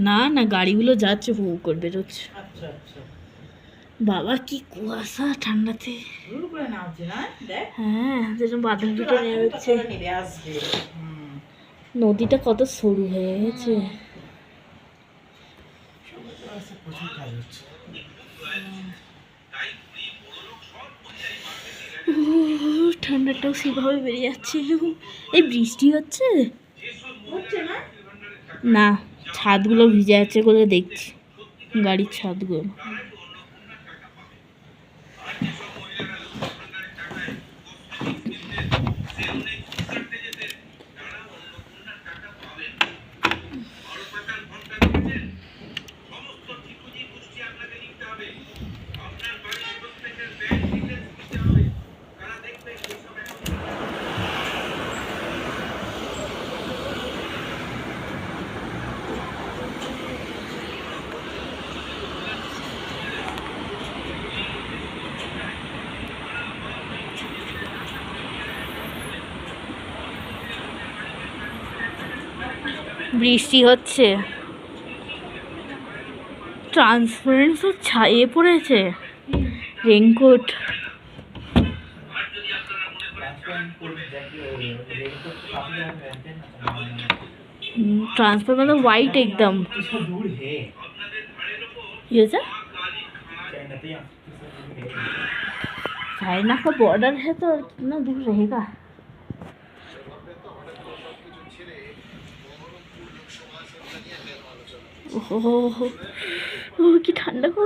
না না, গাড়িগুলো যাচ্ছে, হু করে বেরোচ্ছে। আচ্ছা আচ্ছা। বাবা কি কুয়াশা ঠান্ডাতে। জোর করে নামছে না দেখ। হ্যাঁ, যেরকম বাদল একটু দুটো রাখলে নেমে ততটা নেমে আসবে। নদীটা কত সরু হয়ে গেছে। প্রচুর কাজ হচ্ছে। ঠান্ডাটাও সেভাবে বেরিয়ে যাচ্ছে। এই বৃষ্টি হচ্ছে হচ্ছে না? না, ছাদগুলো ভিজে আছে বলে দেখছি, গাড়ির ছাদগুলো। বৃষ্টি হচ্ছে, ট্রান্সপারেন্ট সব ছাইয়ে পড়েছে, রেনকোট। ट्रांसफर मतलब वाइट एकदम। ये चाइना का बॉर्डर है तो कितना दूर रहेगा। ओहो, की ठंडा को।